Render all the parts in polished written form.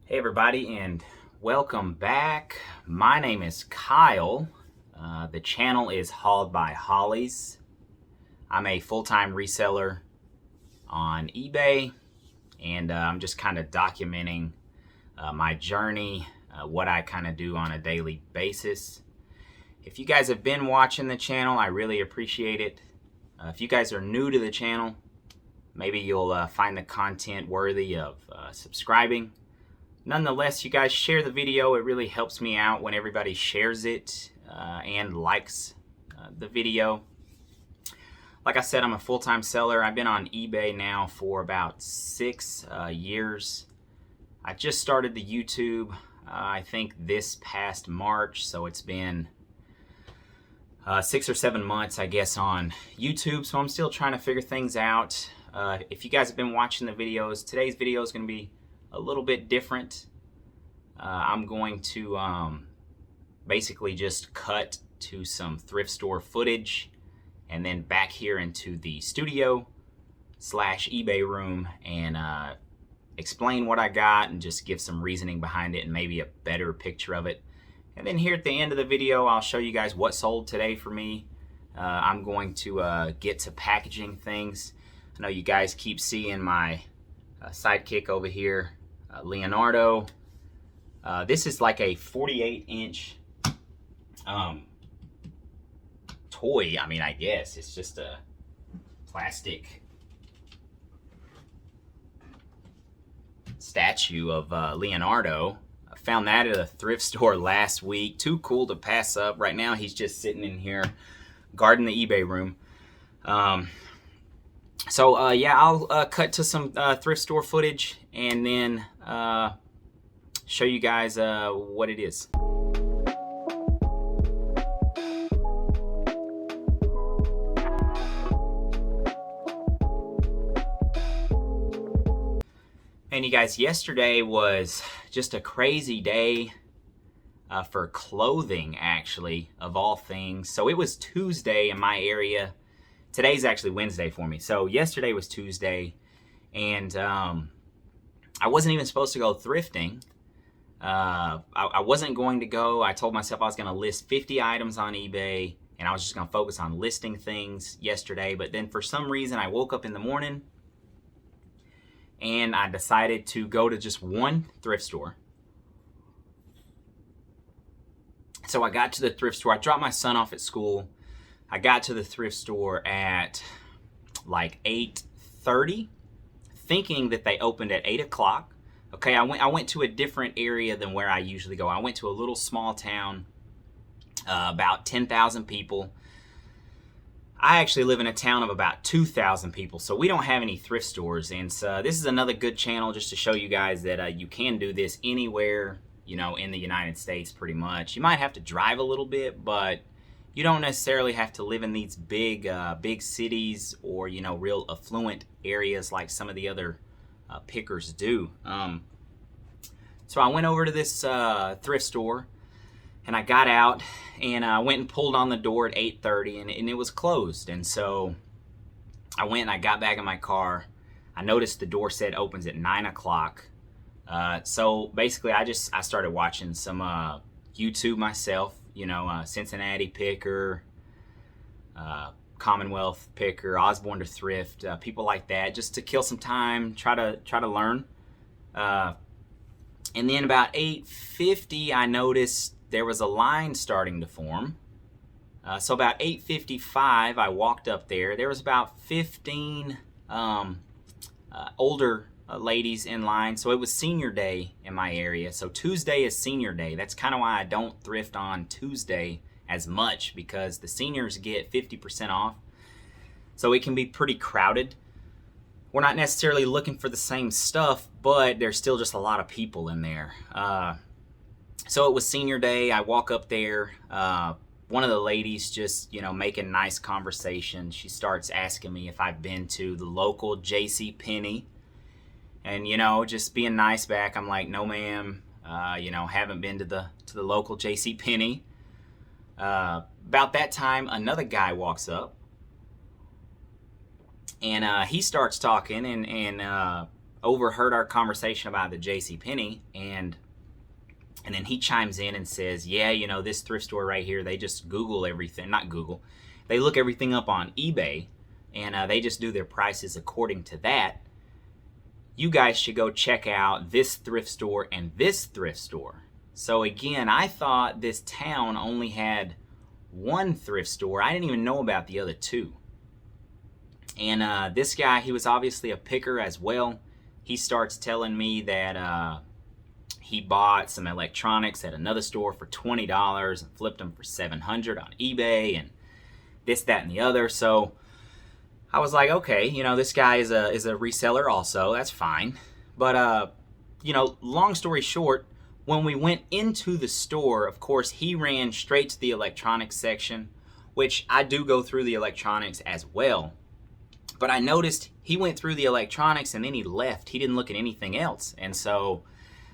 Hey everybody, and welcome back. My name is Kyle. The channel is Hauled by Hollies. I'm a full-time reseller on eBay, and I'm just kind of documenting my journey, what I kind of do on a daily basis. If you guys have been watching the channel, I really appreciate it. If you guys are new to the channel, maybe you'll find the content worthy of subscribing. Nonetheless, you guys share the video. It really helps me out when everybody shares it and likes the video. Like I said, I'm a full-time seller. I've been on eBay now for about 6 years. I just started the YouTube, I think this past March, so it's been 6 or 7 months, I guess, on YouTube. So I'm still trying to figure things out. If you guys have been watching the videos, today's video is going to be a little bit different. I'm going to basically just cut to some thrift store footage and then back here into the studio / eBay room and explain what I got and just give some reasoning behind it and maybe a better picture of it. And then here at the end of the video, I'll show you guys what sold today for me. I'm going to get to packaging things. I know you guys keep seeing my sidekick over here, Leonardo. This is like a 48-inch toy. I mean, I guess it's just a plastic statue of Leonardo. I found that at a thrift store last week. Too cool to pass up. Right now he's just sitting in here guarding the eBay room. Yeah, I'll cut to some thrift store footage and then show you guys what it is. And you guys, yesterday was just a crazy day for clothing, actually, of all things. So it was Tuesday in my area. Today's actually Wednesday for me. So yesterday was Tuesday, and I wasn't even supposed to go thrifting. I wasn't going to go. I told myself I was going to list 50 items on eBay, and I was just going to focus on listing things yesterday. But then for some reason, I woke up in the morning, and I decided to go to just one thrift store. So I got to the thrift store. I dropped my son off at school. I got to the thrift store at like 8:30, thinking that they opened at 8 o'clock. Okay, I went to a different area than where I usually go. I went to a little small town, about 10,000 people. I actually live in a town of about 2,000 people, so we don't have any thrift stores. And so this is another good channel just to show you guys that you can do this anywhere, in the United States pretty much. You might have to drive a little bit, but you don't necessarily have to live in these big cities or, real affluent areas like some of the other pickers do. So I went over to this thrift store, and I got out, and I went and pulled on the door at 8:30, and it was closed. And so I went and I got back in my car. I noticed the door said opens at 9 o'clock. So basically I started watching some YouTube myself, Cincinnati Picker, Commonwealth Picker, Osborne to Thrift, people like that, just to kill some time, try to learn. And then about 8:50, I noticed there was a line starting to form. So about 8:55, I walked up there. There was about 15 older ladies in line. So it was senior day in my area. So Tuesday is senior day. That's kind of why I don't thrift on Tuesday as much, because the seniors get 50% off. So it can be pretty crowded. We're not necessarily looking for the same stuff, but there's still just a lot of people in there. So it was senior day. I walk up there. One of the ladies just, making nice conversation. She starts asking me if I've been to the local JCPenney. And, just being nice back, I'm like, no ma'am, haven't been to the local JCPenney. About that time, another guy walks up, and he starts talking, and overheard our conversation about the JCPenney, and then he chimes in and says, yeah, you know, this thrift store right here, they just Google everything. Not Google. They look everything up on eBay, and they just do their prices according to that. You guys should go check out this thrift store and this thrift store. So again, I thought this town only had one thrift store. I didn't even know about the other two. And this guy, he was obviously a picker as well. He starts telling me that he bought some electronics at another store for $20 and flipped them for $700 on eBay and this, that, and the other. So I was like, okay, you know, this guy is a reseller also. That's fine. But you know, long story short, when we went into the store, of course, he ran straight to the electronics section, which I do go through the electronics as well. But I noticed he went through the electronics and then he left. He didn't look at anything else. And so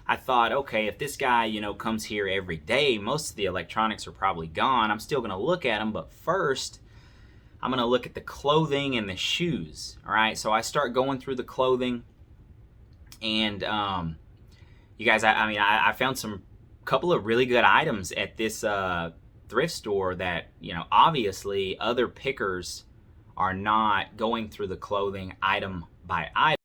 I thought, okay, if this guy, you know, comes here every day, most of the electronics are probably gone. I'm still going to look at them, but first I'm going to look at the clothing and the shoes. All right, so I start going through the clothing, and you guys, I found some couple of really good items at this thrift store that, you know, obviously other pickers are not going through the clothing item by item.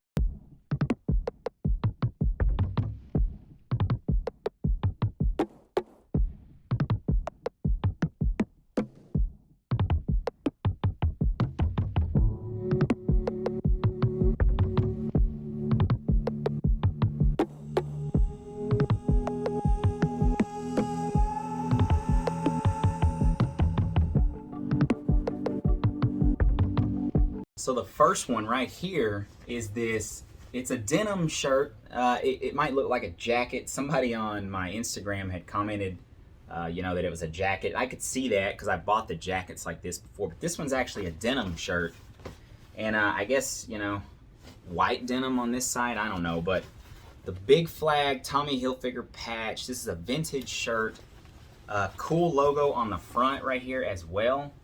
So the first one right here is this. It's a denim shirt. It might look like a jacket. Somebody on my Instagram had commented, you know, that it was a jacket. I could see that because I bought the jackets like this before. But this one's actually a denim shirt. And I guess, you know, white denim on this side. I don't know. But the big flag Tommy Hilfiger patch. This is a vintage shirt. Cool logo on the front right here as well.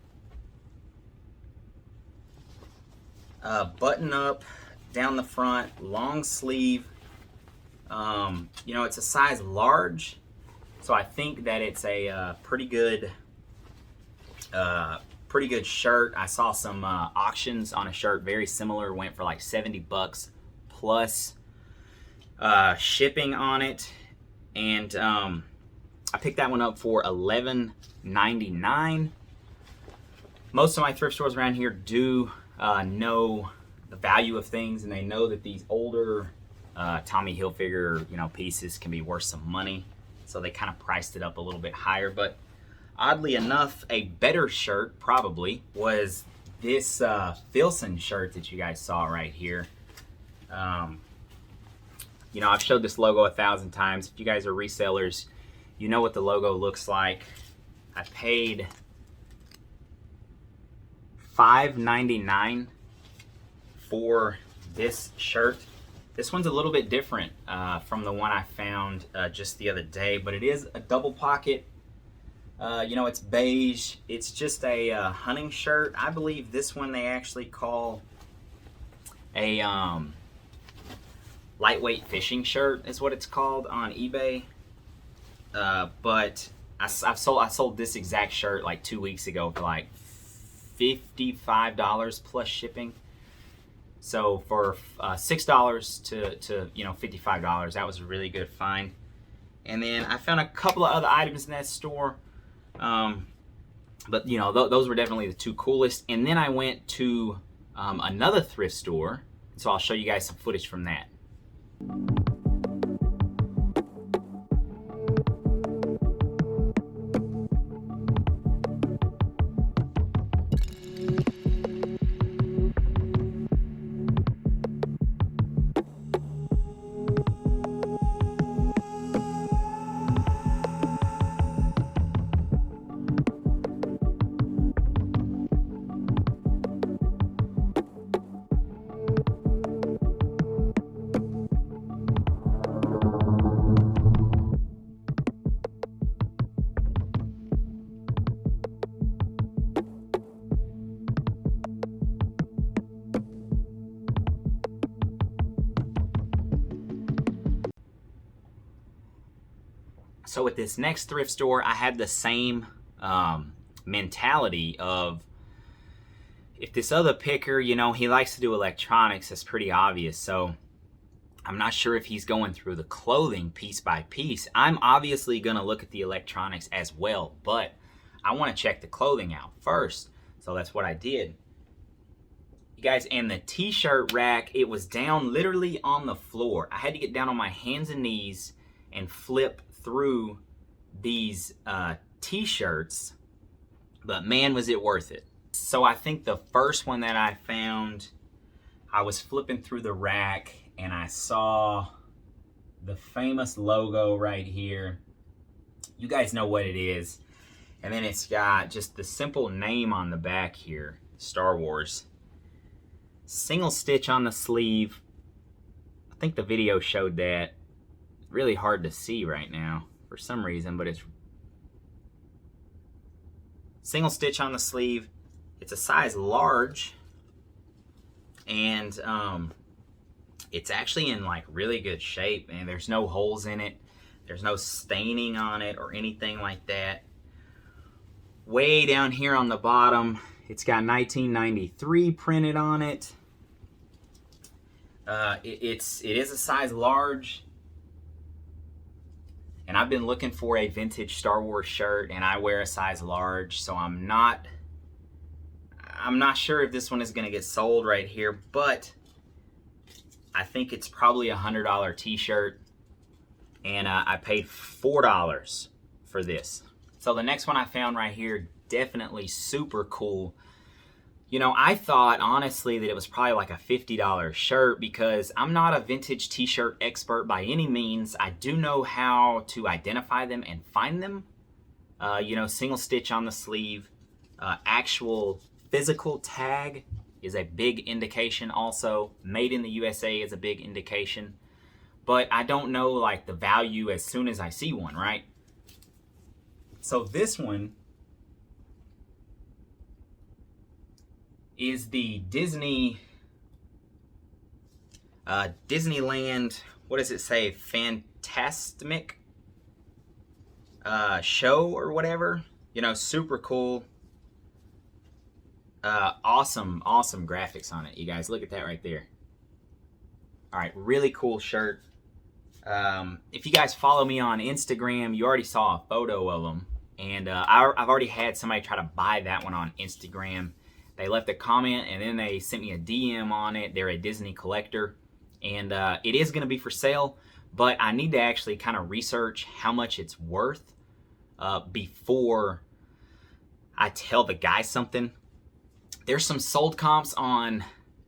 Button up down the front, long sleeve. You know, it's a size large, so I think that it's a pretty good shirt. I saw some auctions on a shirt very similar, went for like $70 plus shipping on it, and I picked that one up for $11.99. Most of my thrift stores around here do know the value of things, and they know that these older Tommy Hilfiger, you know, pieces can be worth some money, so they kind of priced it up a little bit higher. But oddly enough, a better shirt probably was this Filson shirt that you guys saw right here. You know, I've showed this logo 1,000 times. If you guys are resellers, you know what the logo looks like. I paid $5.99 for this shirt. This one's a little bit different from the one I found just the other day, but it is a double pocket. You know, it's beige. It's just a hunting shirt. I believe this one they actually call a lightweight fishing shirt is what it's called on eBay. But I sold this exact shirt like 2 weeks ago for like $55 plus shipping. So for $6 to you know, $55, that was a really good find. And then I found a couple of other items in that store, but you know, those were definitely the two coolest. And then I went to another thrift store, so I'll show you guys some footage from that. So at this next thrift store, I had the same mentality of, if this other picker, you know, he likes to do electronics, that's pretty obvious. So I'm not sure if he's going through the clothing piece by piece. I'm obviously going to look at the electronics as well, but I want to check the clothing out first. So that's what I did. You guys, and the t-shirt rack, it was down literally on the floor. I had to get down on my hands and knees and flip through these t-shirts, but man, was it worth it. So I think the first one that I found, I was flipping through the rack and I saw the famous logo right here. You guys know what it is. And then it's got just the simple name on the back here, Star Wars. Single stitch on the sleeve. I think the video showed that. Really hard to see right now for some reason, but it's single stitch on the sleeve. It's a size large, and it's actually in like really good shape, and there's no holes in it. There's no staining on it or anything like that. Way down here on the bottom, it's got 1993 printed on it. It is a size large, and I've been looking for a vintage Star Wars shirt, and I wear a size large, so I'm not sure if this one is going to get sold right here, but I think it's probably a $100 t-shirt, and I paid $4 for this. So the next one I found right here, definitely super cool. You know, I thought honestly that it was probably like a $50 shirt, because I'm not a vintage t-shirt expert by any means. I do know how to identify them and find them. You know, single stitch on the sleeve, actual physical tag is a big indication also. Made in the USA is a big indication. But I don't know like the value as soon as I see one, right? So this one is the Disneyland, what does it say? Fantasmic show or whatever. You know, super cool. Awesome graphics on it, you guys. Look at that right there. All right, really cool shirt. If you guys follow me on Instagram, you already saw a photo of them. And I've already had somebody try to buy that one on Instagram. They left a comment and then they sent me a DM on it. They're a Disney collector. And it is going to be for sale, but I need to actually kind of research how much it's worth before I tell the guy something. There's some sold comps on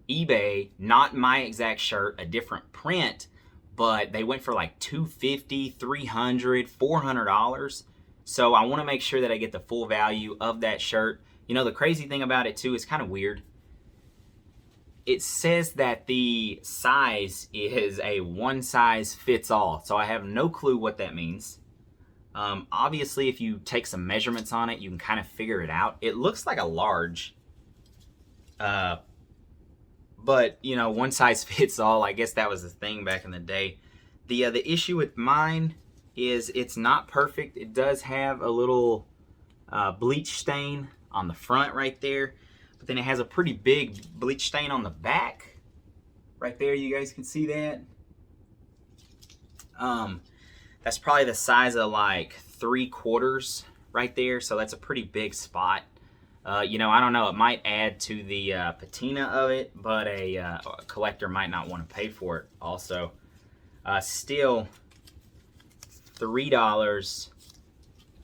eBay, not my exact shirt, a different print, but they went for like $250, $300, $400. So I want to make sure that I get the full value of that shirt. You know, the crazy thing about it too is kind of weird. It says that the size is a one size fits all. So I have no clue what that means. Obviously, if you take some measurements on it, you can kind of figure it out. It looks like a large. But, you know, one size fits all. I guess that was the thing back in the day. The issue with mine is it's not perfect. It does have a little bleach stain on the front right there. But then it has a pretty big bleach stain on the back. Right there, you guys can see that. That's probably the size of like 3/4 right there. So that's a pretty big spot. You know, I don't know. It might add to the patina of it, but a collector might not want to pay for it also. Still, $3,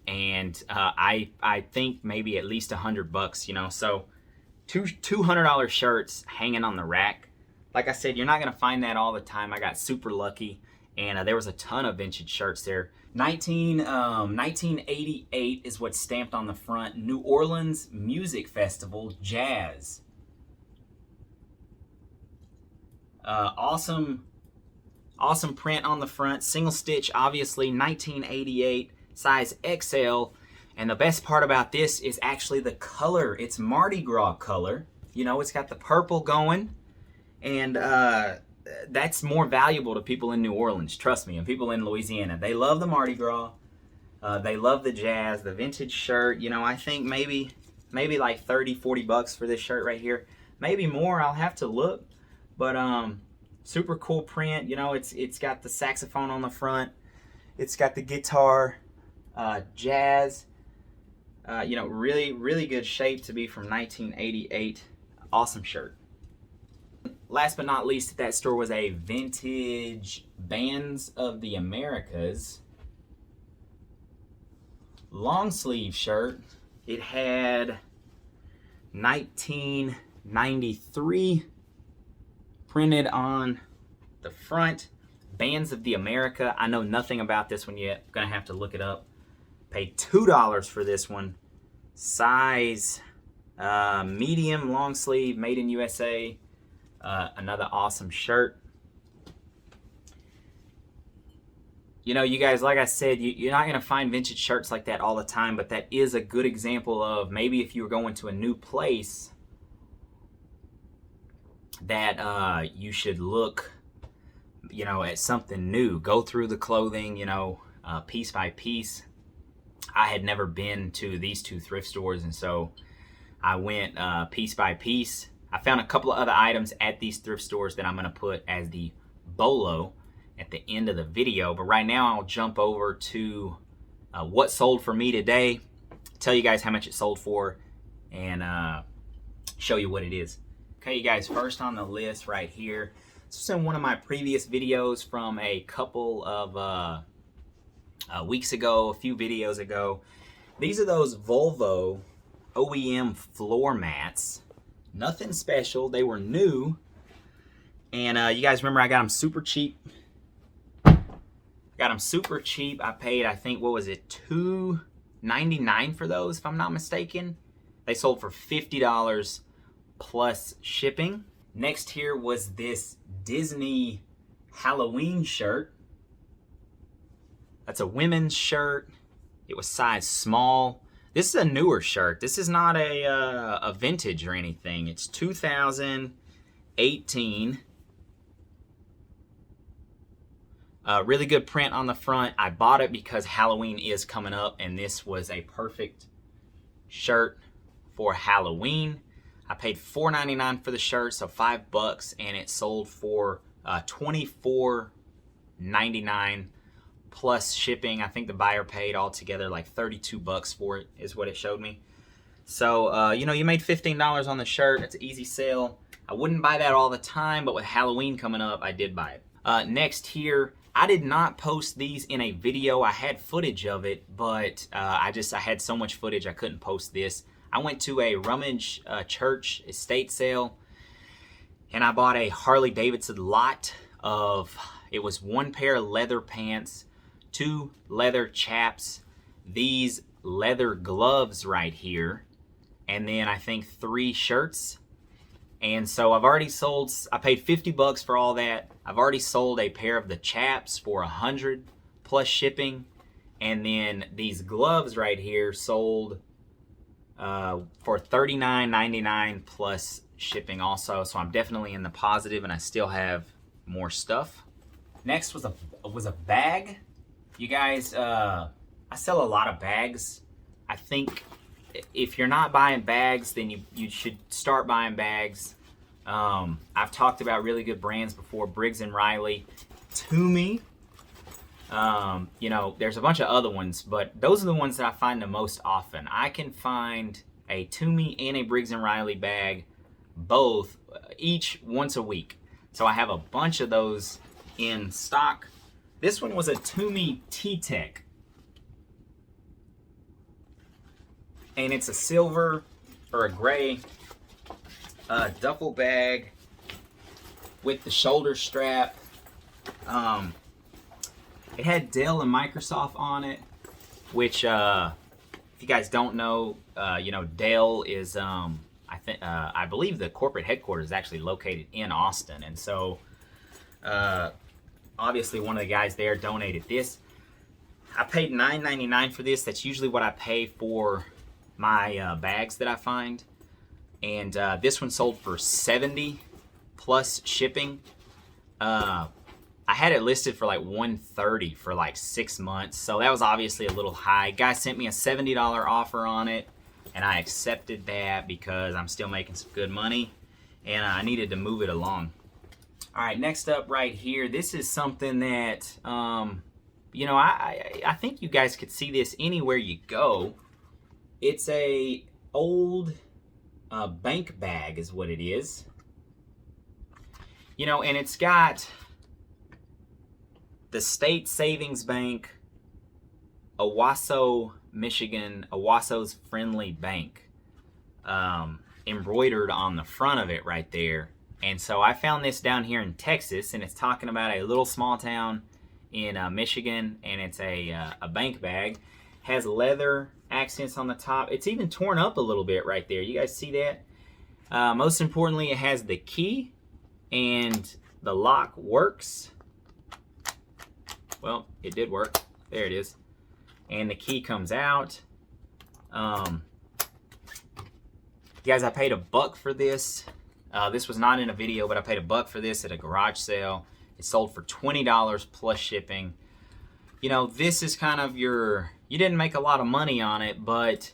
and I think maybe at least $100, you know. So $200 shirts hanging on the rack. Like I said, you're not going to find that all the time. I got super lucky, and there was a ton of vintage shirts there. 1988 is what's stamped on the front. New Orleans Music Festival, Jazz. Awesome print on the front. Single stitch, obviously, 1988, size XL. And the best part about this is actually the color. It's Mardi Gras color. You know, it's got the purple going. And that's more valuable to people in New Orleans, trust me, and people in Louisiana. They love the Mardi Gras. They love the jazz, the vintage shirt. You know, I think maybe like 30-40 bucks for this shirt right here. Maybe more, I'll have to look. But super cool print. You know, it's got the saxophone on the front. It's got the guitar, jazz. You know, really good shape to be from 1988. Awesome shirt. Last but not least at that store was a vintage Bands of the Americas long sleeve shirt. It had 1993 printed on the front. Bands of the America. I know nothing about this one yet. Gonna have to look it up. Paid $2 for this one. Size medium long sleeve, made in USA. Another awesome shirt. You know, you guys, like I said, you're not going to find vintage shirts like that all the time, but that is a good example of maybe if you were going to a new place that you should look, you know, at something new. Go through the clothing, you know, piece by piece. I had never been to these two thrift stores, and so I went piece by piece. I found a couple of other items at these thrift stores that I'm going to put as the BOLO at the end of the video. But right now I'll jump over to what sold for me today, tell you guys how much it sold for, and show you what it is. Okay, you guys, first on the list right here. This was in one of my previous videos from a couple of weeks ago, a few videos ago. These are those Volvo OEM floor mats. Nothing special. They were new. And you guys remember I got them super cheap. Got them super cheap. I paid, I think, what was it, $2.99 for those, if I'm not mistaken. They sold for $50 plus shipping. Next here was this Disney Halloween shirt. That's a women's shirt. It was size small. This is a newer shirt. This is not a vintage or anything. It's 2018. Really good print on the front. I bought it because Halloween is coming up, and this was a perfect shirt for Halloween. I paid $4.99 for the shirt, so $5, and it sold for $24.99 plus shipping. I think the buyer paid altogether like $32 for it, is what it showed me. So, you know, you made $15 on the shirt. It's an easy sale. I wouldn't buy that all the time, but with Halloween coming up, I did buy it. Next here, I did not post these in a video. I had footage of it, but I had so much footage I couldn't post this. I went to a Rummage Church estate sale, and I bought a Harley Davidson lot of, it was 1 pair of leather pants, 2 leather chaps, these leather gloves right here, and then I think 3 shirts. And so I've already sold, I paid $50 for all that. I've already sold a pair of the chaps for $100 plus shipping. And then these gloves right here sold for $39.99 plus shipping also. So I'm definitely in the positive, and I still have more stuff. Next was a bag. You guys, I sell a lot of bags. I think if you're not buying bags, then you should start buying bags. I've talked about really good brands before, Briggs & Riley, Toomey. You know, there's a bunch of other ones, but those are the ones that I find the most often. I can find a Toomey and a Briggs & Riley bag, both, each once a week. So I have a bunch of those in stock. This one was a Toomey T-Tech. And it's a silver or a gray duffel bag with the shoulder strap. It had Dell and Microsoft on it, which if you guys don't know, you know, Dell is I believe the corporate headquarters is actually located in Austin, and so obviously one of the guys there donated this. I paid $9.99 for this. That's usually what I pay for my bags that I find, and this one sold for $70 plus shipping. I had it listed for like $130 for like 6 months, so that was obviously a little high. Guy sent me a $70 offer on it, and I accepted that because I'm still making some good money, and I needed to move it along. All right, next up right here, this is something that, you know, I think you guys could see this anywhere you go. It's a old bank bag is what it is. You know, and it's got the State Savings Bank, Owasso, Michigan, Owasso's Friendly Bank, embroidered on the front of it right there. And so I found this down here in Texas, and it's talking about a little small town in Michigan, and it's a bank bag. Has leather accents on the top. It's even torn up a little bit right there. You guys see that? Most importantly, it has the key, and the lock works. Well, it did work. There it is. And the key comes out. Guys, I paid $1 for this. This was not in a video, but I paid $1 for this at a garage sale. It sold for $20 plus shipping. You know, this is kind of you didn't make a lot of money on it, but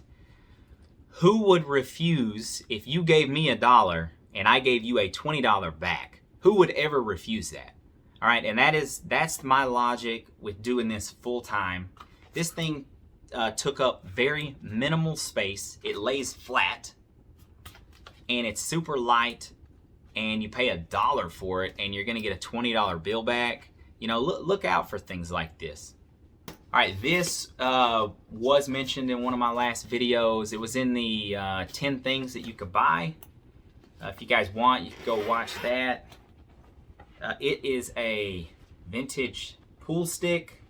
who would refuse if you gave me $1 and I gave you a $20 back? Who would ever refuse that? All right, and that's my logic with doing this full time. This thing took up very minimal space. It lays flat, and it's super light, and you pay $1 for it, and you're gonna get a $20 bill back. You know, look out for things like this. All right, this was mentioned in one of my last videos. It was in the 10 things that you could buy. If you guys want, you can go watch that. It is a vintage pool stick,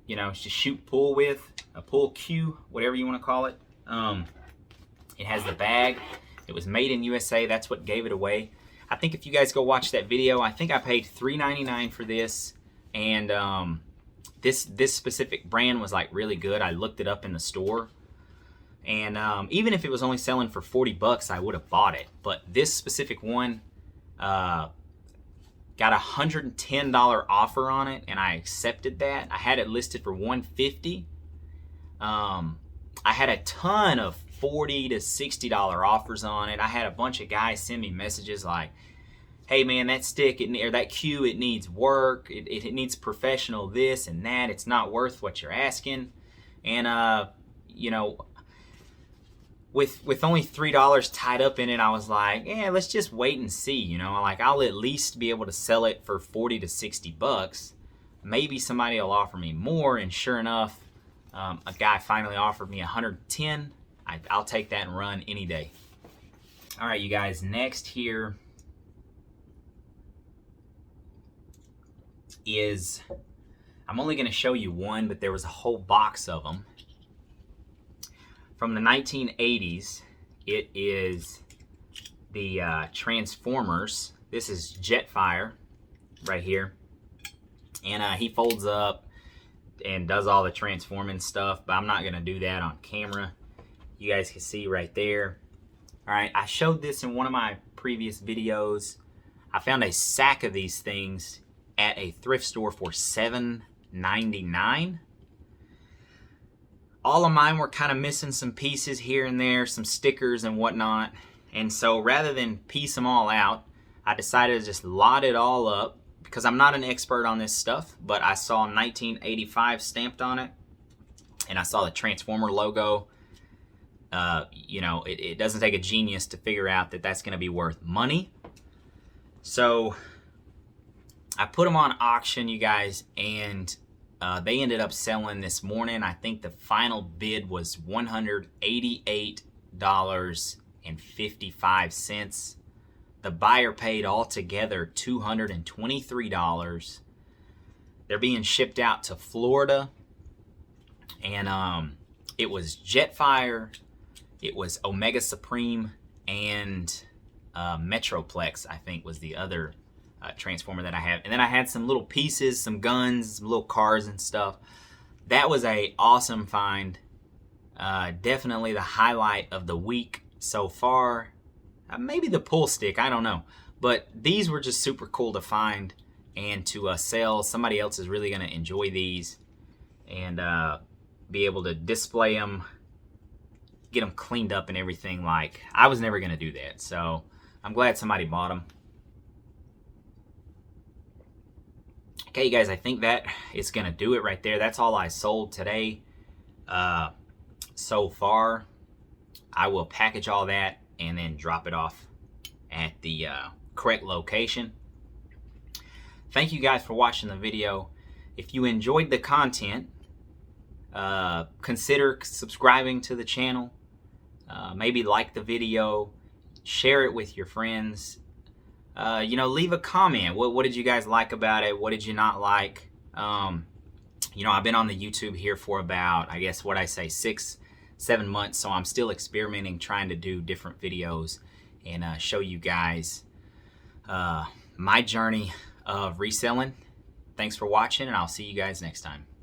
you know, to shoot pool with, a pool cue, whatever you want to call it. It has the bag. It was made in USA. That's what gave it away. I think if you guys go watch that video, I think I paid $3.99 for this, and this specific brand was like really good. I looked it up in the store, and even if it was only selling for $40, I would have bought it. But this specific one got a $110 offer on it, and I accepted that. I had it listed for $150. I had a ton of $40 to $60 offers on it. I had a bunch of guys send me messages like, hey man, that stick or that cue, it needs work, it needs professional this and that, it's not worth what you're asking. And you know, with only $3 tied up in it, I was like, yeah, let's just wait and see. You know, like I'll at least be able to sell it for $40 to $60. Maybe somebody will offer me more, and sure enough, a guy finally offered me $110. I'll take that and run any day. All right, you guys, next here is, I'm only going to show you one, but there was a whole box of them. From the 1980s, it is the Transformers. This is Jetfire right here. And he folds up and does all the transforming stuff, but I'm not going to do that on camera. You guys can see right there. All right, I showed this in one of my previous videos. I found a sack of these things at a thrift store for $7.99. All of mine were kind of missing some pieces here and there, some stickers and whatnot. And so rather than piece them all out, I decided to just lot it all up, because I'm not an expert on this stuff, but I saw 1985 stamped on it, and I saw the Transformer logo. You know, it doesn't take a genius to figure out that that's going to be worth money. So I put them on auction, you guys, and they ended up selling this morning. I think the final bid was $188.55. The buyer paid altogether $223. They're being shipped out to Florida. And it was Jetfire, it was Omega Supreme, and Metroplex, I think, was the other Transformer that I have. And then I had some little pieces, some guns, some little cars and stuff. That was a awesome find. Definitely the highlight of the week so far. Maybe the pull stick, I don't know. But these were just super cool to find and to sell. Somebody else is really going to enjoy these and be able to display them, get them cleaned up and everything. Like, I was never going to do that. So I'm glad somebody bought them. Okay, you guys, I think that is going to do it right there. That's all I sold today so far. I will package all that and then drop it off at the correct location. Thank you guys for watching the video. If you enjoyed the content, consider subscribing to the channel. Maybe like the video, share it with your friends. Leave a comment. What did you guys like about it? What did you not like? I've been on the YouTube here for about, I guess, 6-7 months, so I'm still experimenting, trying to do different videos and show you guys my journey of reselling. Thanks for watching, and I'll see you guys next time.